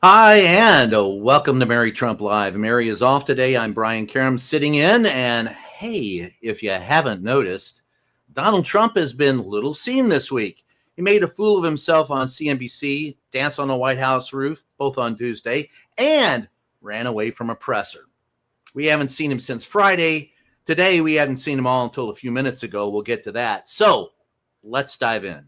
Hi, and welcome to Mary Trump Live. Mary is off today. I'm Brian Karam sitting in. And hey, if you haven't noticed, Donald Trump has been little seen this week. He made a fool of himself on CNBC, danced on the White House roof, both on Tuesday, and ran away from a presser. We haven't seen him since Friday. Today, we hadn't seen him all until a few minutes ago. We'll get to that. So let's dive in.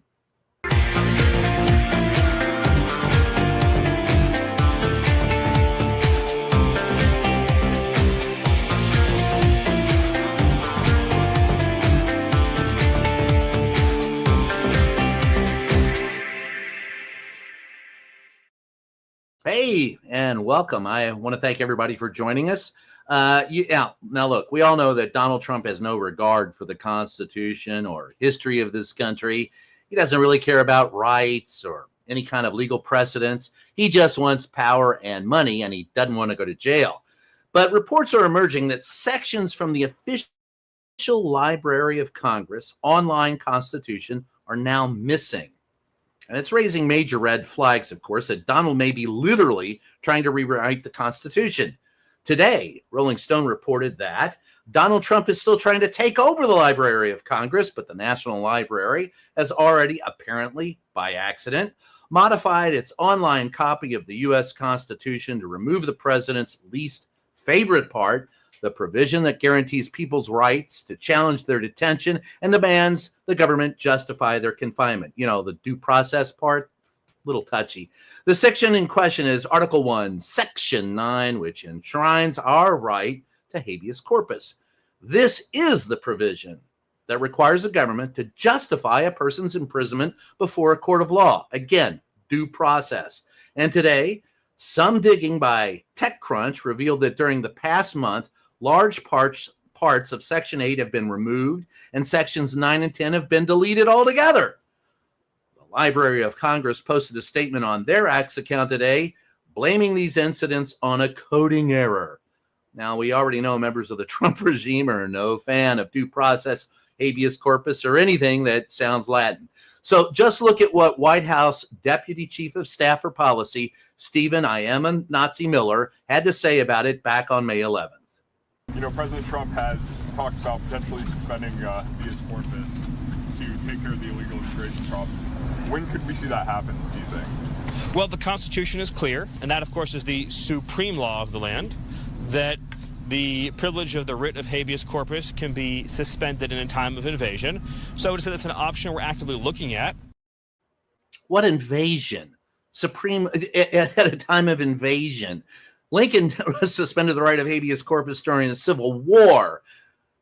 Hey, and welcome. I want to thank everybody for joining us. Now, look, we all know that Donald Trump has no regard for the Constitution or history of this country. He doesn't really care about rights or any kind of legal precedents. He just wants power and money, and he doesn't want to go to jail. But reports are emerging that sections from the official Library of Congress online Constitution are now missing. And it's raising major red flags, of course, that Donald may be literally trying to rewrite the Constitution. Today, Rolling Stone reported that Donald Trump is still trying to take over the Library of Congress, but the National Library has already, apparently by accident, modified its online copy of the U.S. Constitution to remove the president's least favorite part, the provision that guarantees people's rights to challenge their detention and demands the government justify their confinement. You know, the due process part, little touchy. The section in question is Article 1, Section 9, which enshrines our right to habeas corpus. This is the provision that requires the government to justify a person's imprisonment before a court of law. Again, due process. And today, some digging by TechCrunch revealed that during the past month, large parts of Section 8 have been removed, and Sections 9 and 10 have been deleted altogether. The Library of Congress posted a statement on their X account today, blaming these incidents on a coding error. Now, we already know members of the Trump regime are no fan of due process, habeas corpus, or anything that sounds Latin. So just look at what White House Deputy Chief of Staff for Policy, Stephen I am a Nazi Miller, had to say about it back on May 11th. You know, President Trump has talked about potentially suspending habeas corpus to take care of the illegal immigration problem. When could we see that happen, do you think? Well, the Constitution is clear, and that, of course, is the supreme law of the land, that the privilege of the writ of habeas corpus can be suspended in a time of invasion. So I would say that's an option we're actively looking at. What invasion? Supreme at a time of invasion. Lincoln suspended the right of habeas corpus during the Civil War.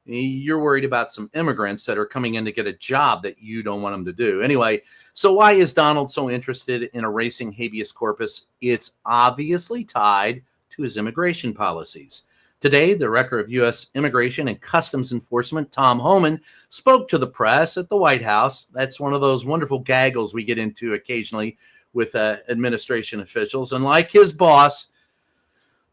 You're worried about some immigrants that are coming in to get a job that you don't want them to do. Anyway, so why is Donald so interested in erasing habeas corpus? It's obviously tied to his immigration policies. Today, the Director of U.S. Immigration and Customs Enforcement, Tom Homan, spoke to the press at the White House. That's one of those wonderful gaggles we get into occasionally with administration officials. And like his boss,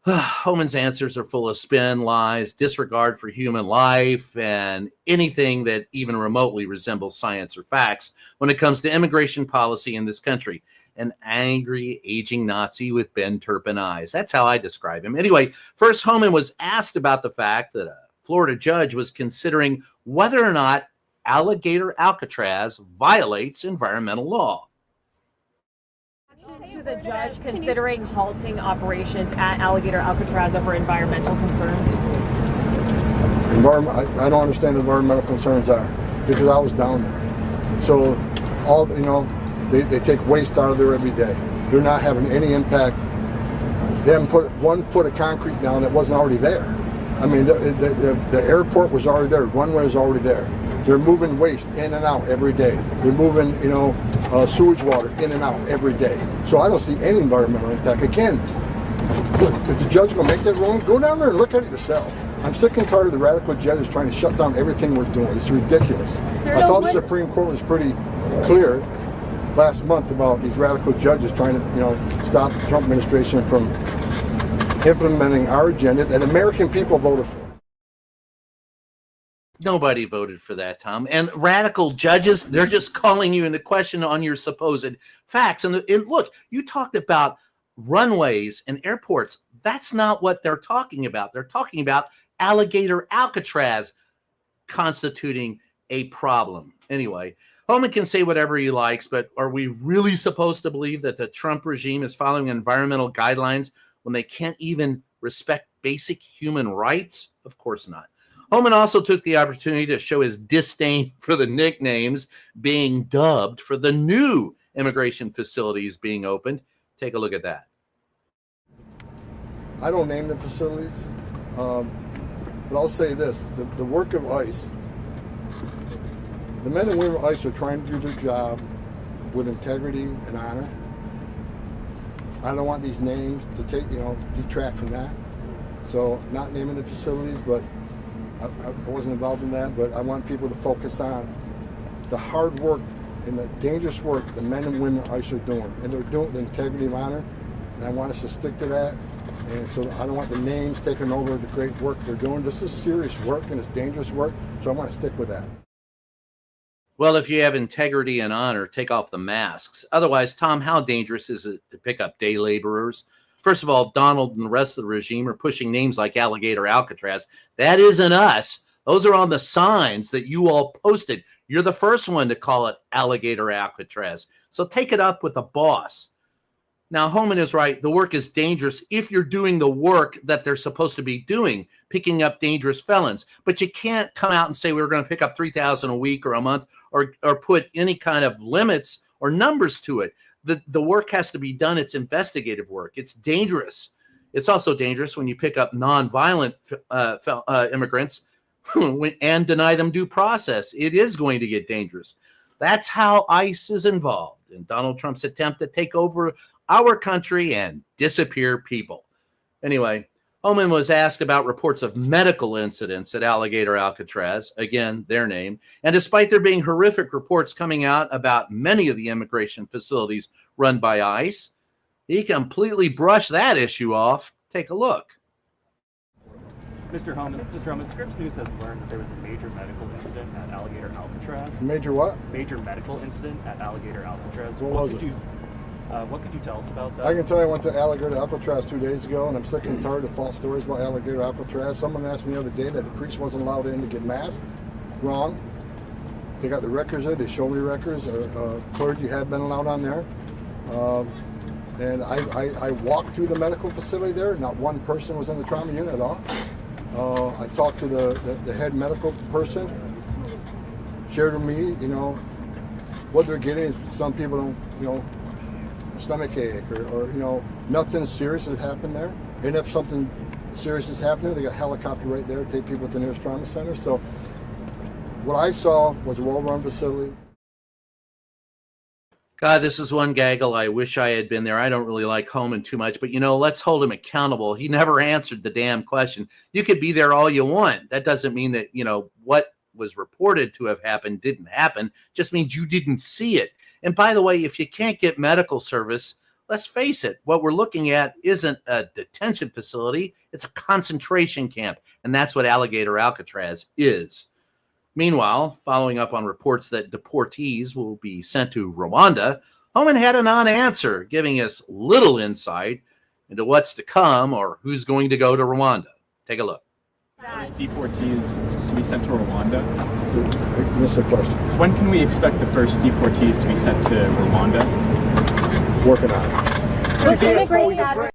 Homan's answers are full of spin, lies, disregard for human life, and anything that even remotely resembles science or facts when it comes to immigration policy in this country. An angry, aging Nazi with Ben Turpin eyes. That's how I describe him. Anyway, first, Homan was asked about the fact that a Florida judge was considering whether or not Alligator Alcatraz violates environmental law. To the judge considering halting operations at Alligator Alcatraz over environmental concerns? I don't understand what environmental concerns are because I was down there. So they take waste out of there every day. They're not having any impact. They haven't put 1 foot of concrete down that wasn't already there. I mean, the airport was already there. Runway was already there. They're moving waste in and out every day. They're moving, sewage water in and out every day. So I don't see any environmental impact. Again, if the judge will make that ruling, go down there and look at it yourself. I'm sick and tired of the radical judges trying to shut down everything we're doing. It's ridiculous. I thought the Supreme Court was pretty clear last month about these radical judges trying to, stop the Trump administration from implementing our agenda that American people voted for. Nobody voted for that, Tom. And radical judges, they're just calling you into question on your supposed facts. And look, you talked about runways and airports. That's not what they're talking about. They're talking about Alligator Alcatraz constituting a problem. Anyway, Homan can say whatever he likes, but are we really supposed to believe that the Trump regime is following environmental guidelines when they can't even respect basic human rights? Of course not. Homan also took the opportunity to show his disdain for the nicknames being dubbed for the new immigration facilities being opened. Take a look at that. I don't name the facilities, but I'll say this, the work of ICE, the men and women of ICE are trying to do their job with integrity and honor. I don't want these names to detract from that. So not naming the facilities, but I wasn't involved in that, but I want people to focus on the hard work and the dangerous work the men and women of ICE are doing. And they're doing the integrity of honor, and I want us to stick to that. And so I don't want the names taking over the great work they're doing. This is serious work and it's dangerous work, so I want to stick with that. Well, if you have integrity and honor, take off the masks. Otherwise, Tom, how dangerous is it to pick up day laborers? First of all, Donald and the rest of the regime are pushing names like Alligator Alcatraz. That isn't us. Those are on the signs that you all posted. You're the first one to call it Alligator Alcatraz. So take it up with the boss. Now, Homan is right. The work is dangerous if you're doing the work that they're supposed to be doing, picking up dangerous felons. But you can't come out and say we're going to pick up 3,000 a week or a month or put any kind of limits or numbers to it. The work has to be done. It's investigative work. It's dangerous. It's also dangerous when you pick up nonviolent immigrants and deny them due process. It is going to get dangerous. That's how ICE is involved in Donald Trump's attempt to take over our country and disappear people. Anyway, Homan was asked about reports of medical incidents at Alligator Alcatraz, again, their name. And despite there being horrific reports coming out about many of the immigration facilities run by ICE, he completely brushed that issue off. Take a look. Mr. Homan, Scripps News has learned that there was a major medical incident at Alligator Alcatraz. Major what? Major medical incident at Alligator Alcatraz. What was it? What could you tell us about that? I can tell you I went to Alligator Alcatraz 2 days ago, and I'm sick and tired of false stories about Alligator Alcatraz. Someone asked me the other day that a priest wasn't allowed in to get masked. Wrong. They got the records there. They showed me records. Clergy had been allowed on there. And I walked through the medical facility there. Not one person was in the trauma unit at all. I talked to the head medical person. Shared with me, what they're getting is some people don't, a stomach ache or nothing serious has happened there. And if something serious is happening, they got a helicopter right there to take people to the nearest trauma center. So what I saw was a well-run facility. God, this is one gaggle. I wish I had been there. I don't really like Homan too much, but let's hold him accountable. He never answered the damn question. You could be there all you want. That doesn't mean that, what was reported to have happened didn't happen. Just means you didn't see it. And by the way, if you can't get medical service, let's face it, what we're looking at isn't a detention facility. It's a concentration camp. And that's what Alligator Alcatraz is. Meanwhile, following up on reports that deportees will be sent to Rwanda, Homan had a non-answer, giving us little insight into what's to come or who's going to go to Rwanda. Take a look. Deportees to be sent to Rwanda. I missed the question. When can we expect the first deportees to be sent to Rwanda? Working on it.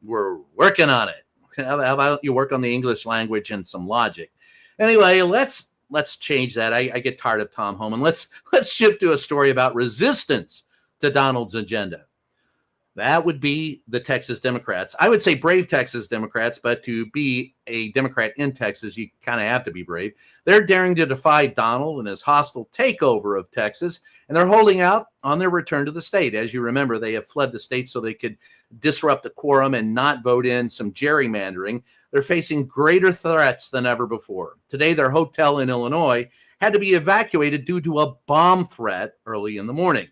We're working on it. How about you work on the English language and some logic? Anyway, let's change that. I get tired of Tom Homan. Let's shift to a story about resistance to Donald's agenda. That would be the Texas Democrats. I would say brave Texas Democrats, but to be a Democrat in Texas, you kind of have to be brave. They're daring to defy Donald and his hostile takeover of Texas, and they're holding out on their return to the state. As you remember, they have fled the state so they could disrupt a quorum and not vote in some gerrymandering. They're facing greater threats than ever before. Today, their hotel in Illinois had to be evacuated due to a bomb threat early in the morning.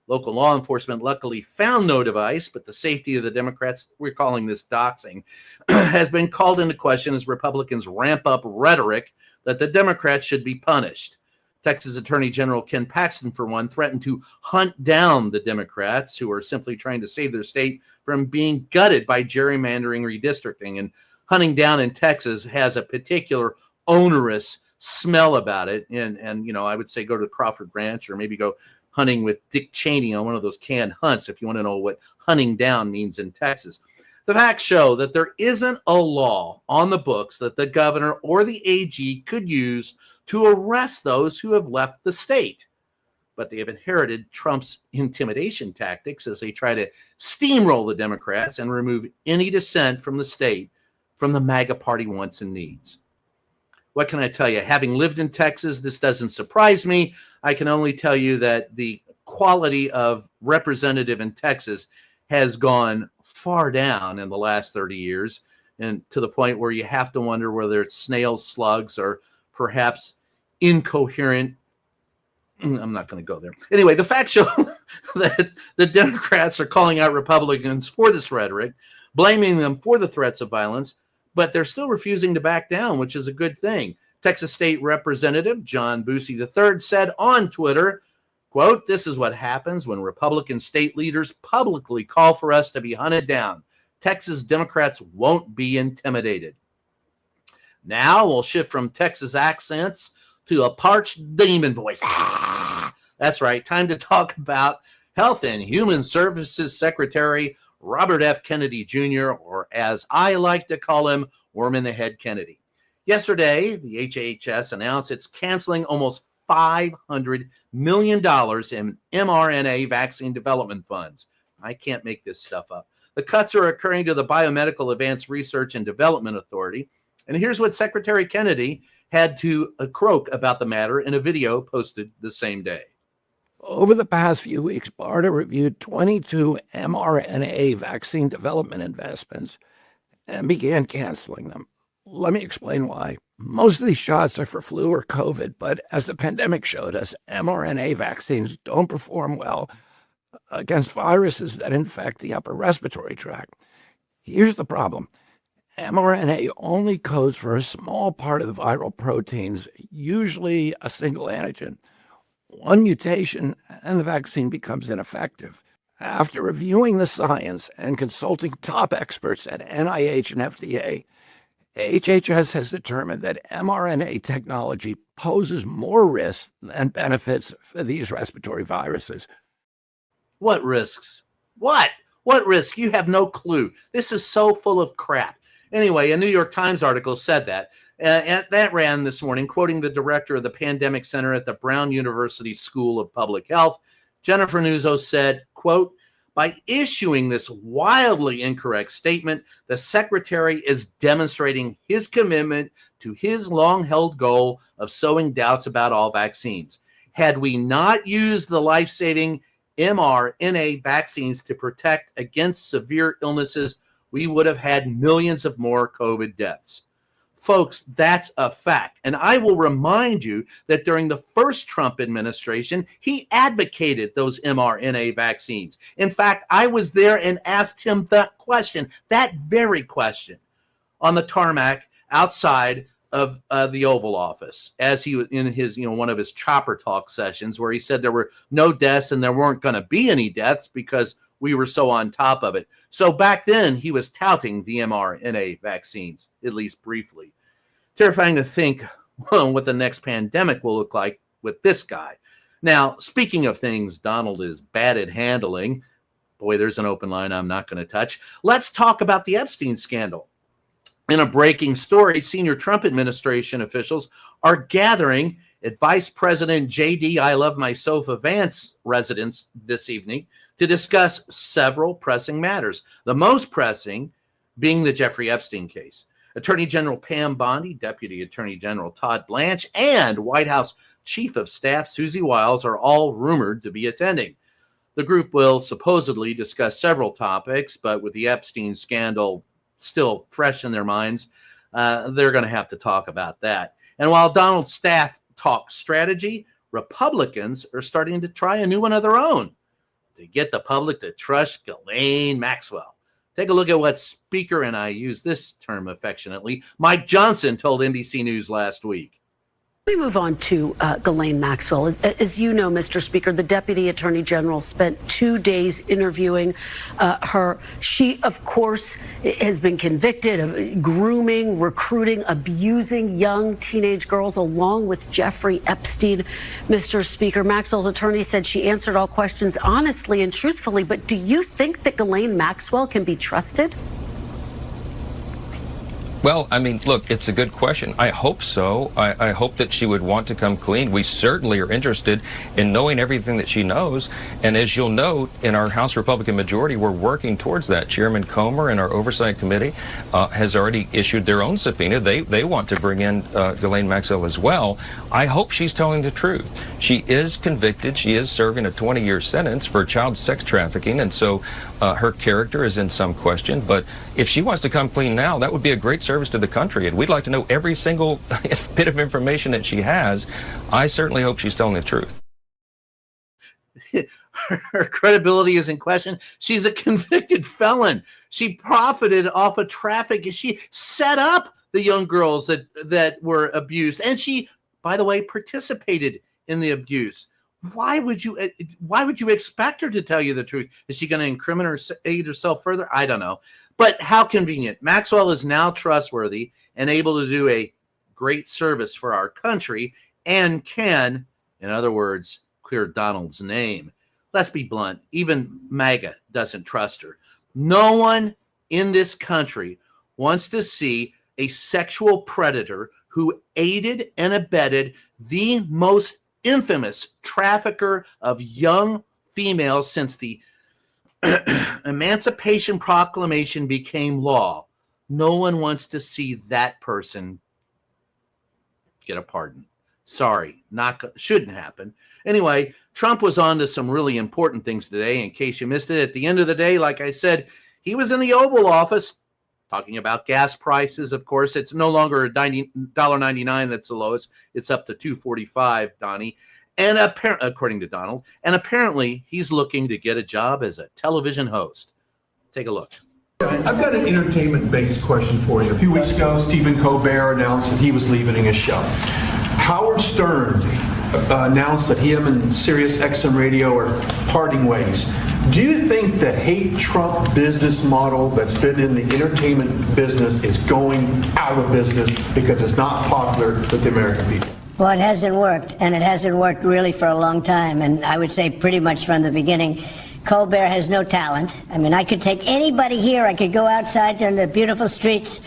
Local law enforcement luckily found no device, but the safety of the Democrats, we're calling this doxing, has been called into question as Republicans ramp up rhetoric that the Democrats should be punished. Texas Attorney General Ken Paxton, for one, threatened to hunt down the Democrats who are simply trying to save their state from being gutted by gerrymandering redistricting. And hunting down in Texas has a particular onerous smell about it. And you know, I would say go to Crawford Ranch or maybe go hunting with Dick Cheney on one of those canned hunts if you want to know what hunting down means in Texas. The facts show that there isn't a law on the books that the governor or the AG could use to arrest those who have left the state. But they have inherited Trump's intimidation tactics as they try to steamroll the Democrats and remove any dissent from the state from the MAGA party wants and needs. What can I tell you? Having lived in Texas, this doesn't surprise me. I can only tell you that the quality of representative in Texas has gone far down in the last 30 years, and to the point where you have to wonder whether it's snails, slugs, or perhaps incoherent. I'm not going to go there. Anyway, the facts show that the Democrats are calling out Republicans for this rhetoric, blaming them for the threats of violence, but they're still refusing to back down, which is a good thing. Texas State Representative John Boosie III said on Twitter, quote, "This is what happens when Republican state leaders publicly call for us to be hunted down. Texas Democrats won't be intimidated." Now we'll shift from Texas accents to a parched demon voice. That's right. Time to talk about Health and Human Services Secretary Robert F. Kennedy Jr., or as I like to call him, Worm in the Head Kennedy. Yesterday, the HHS announced it's canceling almost $500 million in mRNA vaccine development funds. I can't make this stuff up. The cuts are occurring to the Biomedical Advanced Research and Development Authority. And here's what Secretary Kennedy had to croak about the matter in a video posted the same day. Over the past few weeks, BARDA reviewed 22 mRNA vaccine development investments and began canceling them. Let me explain why. Most of these shots are for flu or COVID, but as the pandemic showed us, mRNA vaccines don't perform well against viruses that infect the upper respiratory tract. Here's the problem. mRNA only codes for a small part of the viral proteins, usually a single antigen. One mutation and the vaccine becomes ineffective. After reviewing the science and consulting top experts at NIH and FDA, HHS has determined that mRNA technology poses more risks than benefits for these respiratory viruses. What risks? What risk? You have no clue. This is so full of crap. Anyway, a New York Times article said that. And that ran this morning, quoting the director of the Pandemic Center at the Brown University School of Public Health. Jennifer Nuzzo said, quote, "By issuing this wildly incorrect statement, the secretary is demonstrating his commitment to his long-held goal of sowing doubts about all vaccines. Had we not used the life-saving mRNA vaccines to protect against severe illnesses, we would have had millions of more COVID deaths." Folks, that's a fact. And I will remind you that during the first Trump administration, he advocated those mRNA vaccines. In fact, I was there and asked him that question, that very question, on the tarmac outside of the Oval Office, as he was in his, one of his chopper talk sessions, where he said there were no deaths and there weren't going to be any deaths because we were so on top of it. So back then, he was touting the mRNA vaccines, at least briefly. Terrifying to think what the next pandemic will look like with this guy. Now, speaking of things Donald is bad at handling, boy, there's an open line I'm not going to touch. Let's talk about the Epstein scandal. In a breaking story, senior Trump administration officials are gathering at Vice President J.D. I Love My Sofa Vance residence this evening to discuss several pressing matters, the most pressing being the Jeffrey Epstein case. Attorney General Pam Bondi, Deputy Attorney General Todd Blanche, and White House Chief of Staff Susie Wiles are all rumored to be attending. The group will supposedly discuss several topics, but with the Epstein scandal still fresh in their minds, they're going to have to talk about that. And while Donald's staff talk strategy, Republicans are starting to try a new one of their own to get the public to trust Ghislaine Maxwell. Take a look at what Speaker, and I use this term affectionately, Mike Johnson told NBC News last week. Let me move on to Ghislaine Maxwell. As you know, Mr. Speaker, the Deputy Attorney General spent 2 days interviewing her. She, of course, has been convicted of grooming, recruiting, abusing young teenage girls, along with Jeffrey Epstein. Mr. Speaker, Maxwell's attorney said she answered all questions honestly and truthfully. But do you think that Ghislaine Maxwell can be trusted? Well, I mean, look, it's a good question. I hope so. I hope that she would want to come clean. We certainly are interested in knowing everything that she knows. And as you'll note, in our House Republican majority, we're working towards that. Chairman Comer and our Oversight Committee has already issued their own subpoena. They want to bring in Ghislaine Maxwell as well. I hope she's telling the truth. She is convicted. She is serving a 20-year sentence for child sex trafficking. And so her character is in some question. But if she wants to come clean now, that would be a great service to the country, and we'd like to know every single bit of information that she has. I certainly hope she's telling the truth. Her credibility is in question. She's a convicted felon. She profited off of trafficking. She set up the young girls that were abused, and she, by the way, participated in the abuse. Why would you expect her to tell you the truth? Is she going to incriminate herself further? I don't know. But how convenient. Maxwell is now trustworthy and able to do a great service for our country and can, in other words, clear Donald's name. Let's be blunt. Even MAGA doesn't trust her. No one in this country wants to see a sexual predator who aided and abetted the most infamous trafficker of young females since the Emancipation Proclamation became law. No one wants to see that person get a pardon. Sorry, shouldn't happen. Anyway, Trump was on to some really important things today. In case you missed it, at the end of the day, like I said, he was in the Oval Office talking about gas prices. Of course, it's no longer $1.99 that's the lowest. It's up to $2.45, Donnie. And according to Donald, and apparently he's looking to get a job as a television host. Take a look. I've got an entertainment-based question for you. A few weeks ago, Stephen Colbert announced that he was leaving his show. Howard Stern announced that him and Sirius XM Radio are parting ways. Do you think the hate Trump business model that's been in the entertainment business is going out of business because it's not popular with the American people? Well, it hasn't worked, and it hasn't worked really for a long time, and I would say pretty much from the beginning. Colbert has no talent. I mean, I could take anybody here, I could go outside in the beautiful streets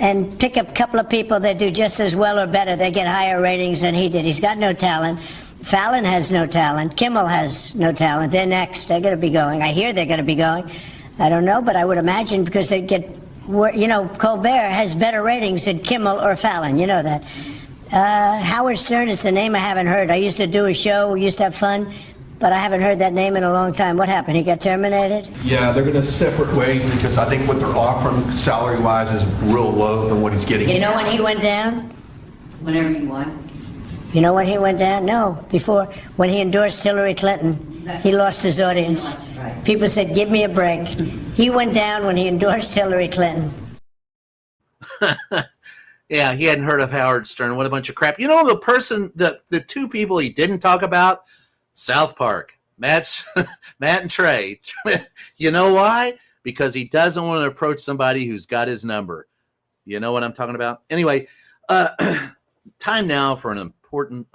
and pick up a couple of people that do just as well or better. They get higher ratings than he did. He's got no talent. Fallon has no talent. Kimmel has no talent. They're next. They're going to be going. I hear they're going to be going. I don't know, but I would imagine because they get, Colbert has better ratings than Kimmel or Fallon. You know that. Howard Stern is a name I haven't heard. I used to do a show, we used to have fun, but I haven't heard that name in a long time. What happened? He got terminated? Yeah, they're going to separate ways because I think what they're offering salary-wise is real low than what he's getting. You know when he went down? Whenever you want. You know when he went down? No, before. When he endorsed Hillary Clinton, he lost his audience. Right. People said, give me a break. He went down when he endorsed Hillary Clinton. Yeah, he hadn't heard of Howard Stern. What a bunch of crap. You know, the two people he didn't talk about? South Park. Matt and Trey. You know why? Because he doesn't want to approach somebody who's got his number. You know what I'm talking about? Anyway, time now for an important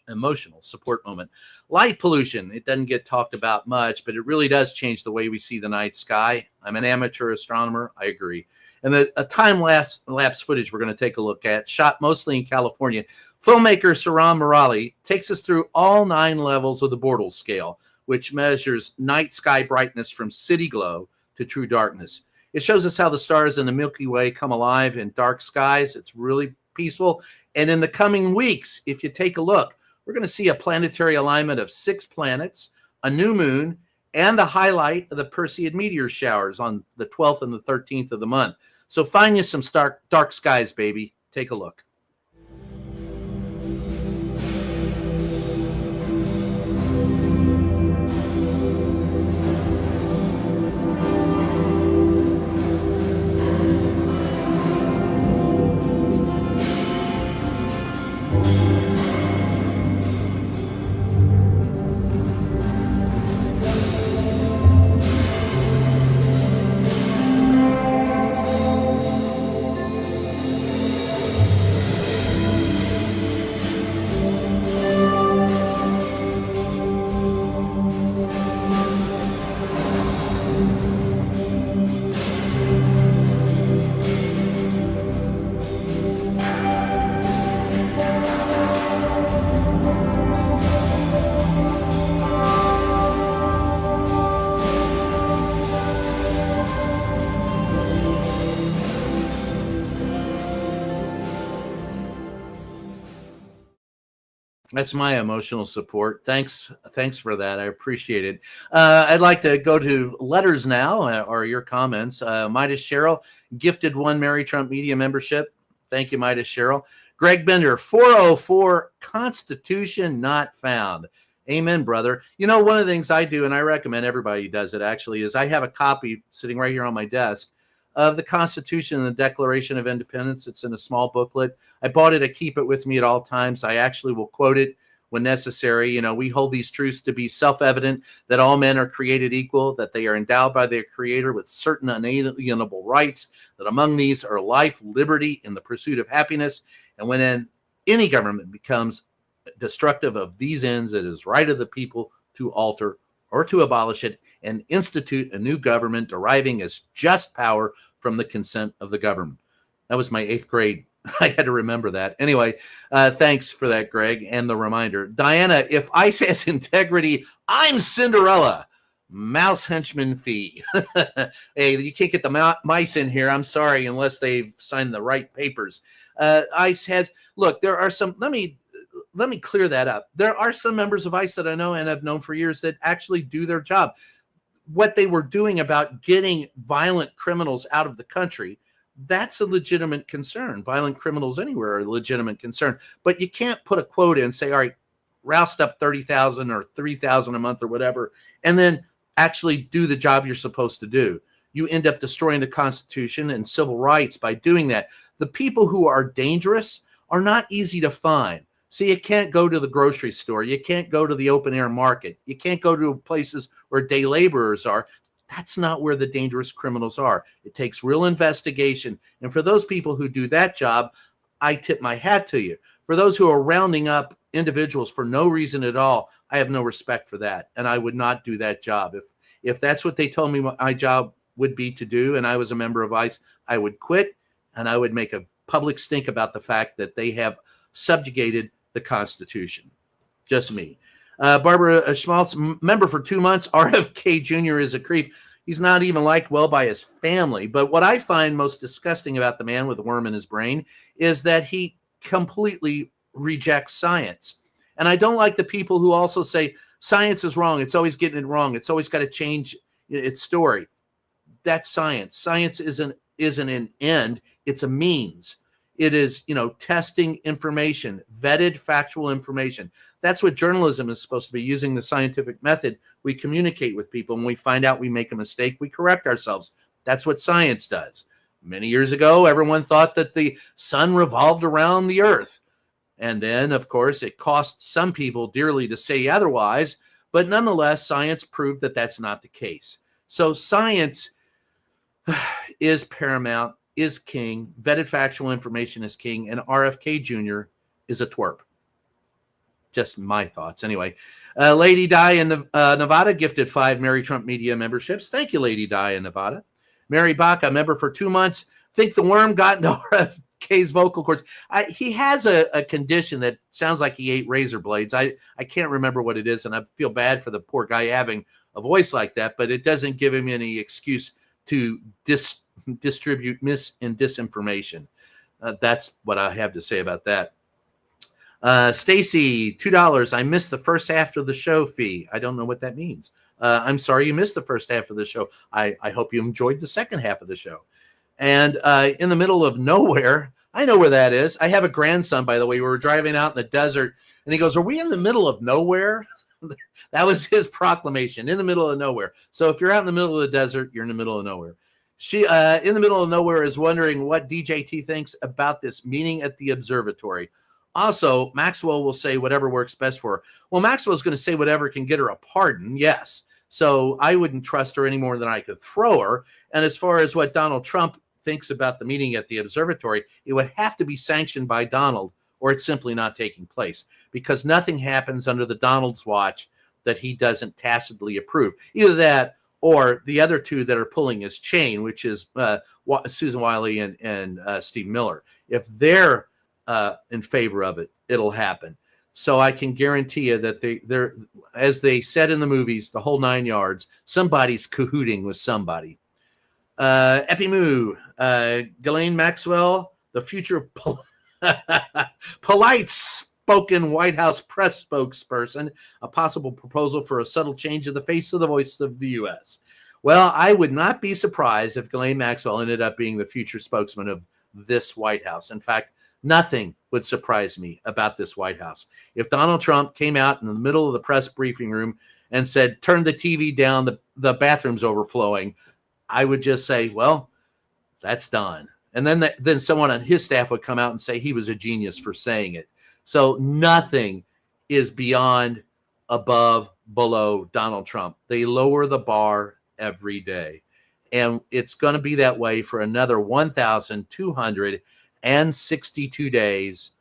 emotional support moment. Light pollution. It doesn't get talked about much, but it really does change the way we see the night sky. I'm an amateur astronomer. I agree. And a time-lapse footage we're going to take a look at, shot mostly in California. Filmmaker Saram Murali takes us through all 9 levels of the Bortle scale, which measures night sky brightness from city glow to true darkness. It shows us how the stars in the Milky Way come alive in dark skies. It's really peaceful. And in the coming weeks, if you take a look, we're going to see a planetary alignment of 6 planets, a new moon, and the highlight of the Perseid meteor showers on the 12th and the 13th of the month. So find you some dark skies, baby. Take a look. That's my emotional support. Thanks for that. I appreciate it. I'd like to go to letters now, or your comments. Midas Cheryl gifted 1 Mary Trump Media membership. Thank you, Midas Cheryl. Greg Bender, 404, Constitution not found. Amen, brother. You know, one of the things I do, and I recommend everybody does it actually, is I have a copy sitting right here on my desk of the Constitution and the Declaration of Independence. It's in a small booklet. I bought it. I keep it with me at all times. I actually will quote it when necessary. You know, we hold these truths to be self-evident, that all men are created equal, that they are endowed by their Creator with certain unalienable rights, that among these are life, liberty, and the pursuit of happiness. And when any government becomes destructive of these ends, it is right of the people to alter or to abolish it and institute a new government deriving its just power from the consent of the government. That was my 8th grade. I had to remember that. Anyway, thanks for that, Greg, and the reminder. Diana, if ICE has integrity, I'm Cinderella. Mouse henchman fee. Hey, you can't get the mice in here. I'm sorry, unless they've signed the right papers. ICE has, look, there are some, let me clear that up. There are some members of ICE that I know and have known for years that actually do their job. What they were doing about getting violent criminals out of the country, that's a legitimate concern. Violent criminals anywhere are a legitimate concern. But you can't put a quota and say, all right, roust up 30,000 or 3,000 a month or whatever, and then actually do the job you're supposed to do. You end up destroying the Constitution and civil rights by doing that. The people who are dangerous are not easy to find. So you can't go to the grocery store. You can't go to the open air market. You can't go to places where day laborers are. That's not where the dangerous criminals are. It takes real investigation. And for those people who do that job, I tip my hat to you. For those who are rounding up individuals for no reason at all, I have no respect for that. And I would not do that job. If that's what they told me my job would be to do, and I was a member of ICE, I would quit, and I would make a public stink about the fact that they have subjugated the Constitution. Just me. Barbara Schmaltz, member for 2 months. RFK Jr. is a creep. He's not even liked well by his family. But what I find most disgusting about the man with a worm in his brain is that he completely rejects science. And I don't like the people who also say science is wrong. It's always getting it wrong. It's always got to change its story. That's science. Science isn't an end. It's a means. It is, testing information, vetted factual information. That's what journalism is supposed to be, using the scientific method. We communicate with people. When we find out we make a mistake, we correct ourselves. That's what science does. Many years ago, everyone thought that the sun revolved around the earth. And then, of course, it cost some people dearly to say otherwise. But nonetheless, science proved that that's not the case. So science is paramount, is king. Vetted factual information is king, and RFK Jr. is a twerp. Just my thoughts. Anyway, Lady Di in Nevada gifted 5 Mary Trump Media memberships. Thank you, Lady Di in Nevada. Mary Baca, member for 2 months. Think the worm got into RFK's vocal cords. He has a condition that sounds like he ate razor blades. I can't remember what it is, and I feel bad for the poor guy having a voice like that, but it doesn't give him any excuse to distribute mis and disinformation. That's what I have to say about that. Stacy, $2. I missed the first half of the show fee. I don't know what that means. I'm sorry you missed the first half of the show. I hope you enjoyed the second half of the show. And in the middle of nowhere, I know where that is. I have a grandson, by the way. We were driving out in the desert, and he goes, "Are we in the middle of nowhere?" That was his proclamation, in the middle of nowhere. So if you're out in the middle of the desert, you're in the middle of nowhere. She, in the middle of nowhere, is wondering what DJT thinks about this meeting at the observatory. Also, Maxwell will say whatever works best for her. Well, Maxwell's going to say whatever can get her a pardon, yes. So I wouldn't trust her any more than I could throw her. And as far as what Donald Trump thinks about the meeting at the observatory, it would have to be sanctioned by Donald, or it's simply not taking place, because nothing happens under the Donald's watch that he doesn't tacitly approve. Either that or the other two that are pulling his chain, which is Susan Wiley and Steve Miller. If they're in favor of it, it'll happen. So I can guarantee you that they're, as they said in the movies, the whole 9 yards, somebody's cahooting with somebody. Epimoo, Ghislaine Maxwell, the future polite outspoken White House press spokesperson, a possible proposal for a subtle change of the face of the voice of the U.S. Well, I would not be surprised if Ghislaine Maxwell ended up being the future spokesman of this White House. In fact, nothing would surprise me about this White House. If Donald Trump came out in the middle of the press briefing room and said, turn the TV down, the bathroom's overflowing, I would just say, well, that's done. And then someone on his staff would come out and say he was a genius for saying it. So nothing is beyond, above, below Donald Trump. They lower the bar every day. And it's going to be that way for another 1,262 days,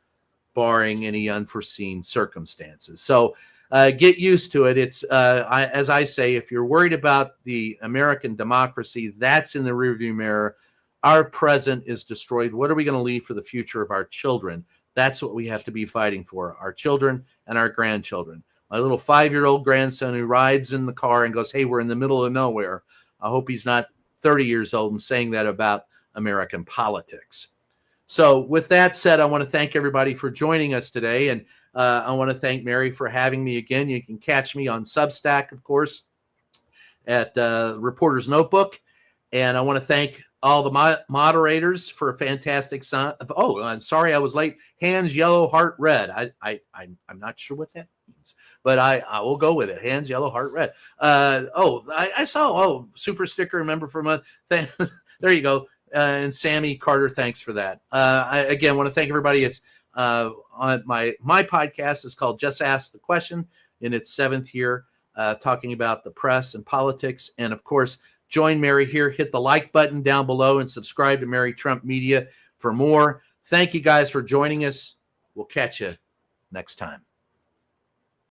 barring any unforeseen circumstances. So get used to it. It's as I say, if you're worried about the American democracy, that's in the rearview mirror. Our present is destroyed. What are we going to leave for the future of our children? That's what we have to be fighting for, our children and our grandchildren. My little 5-year-old grandson who rides in the car and goes, hey, we're in the middle of nowhere. I hope he's not 30 years old and saying that about American politics. So with that said, I want to thank everybody for joining us today. And I want to thank Mary for having me again. You can catch me on Substack, of course, at Reporter's Notebook. And I want to thank all the moderators for a fantastic Oh, I'm sorry I was late. Hands yellow, heart red. I'm not sure what that means, but I will go with it. Hands yellow, heart red. I saw super sticker member for a month. There you go. And Sammy Carter, thanks for that. I again want to thank everybody. It's on my podcast is called Just Ask the Question, in its 7th year, talking about the press and politics. And of course, join Mary here. Hit the like button down below and subscribe to Mary Trump Media for more. Thank you guys for joining us. We'll catch you next time.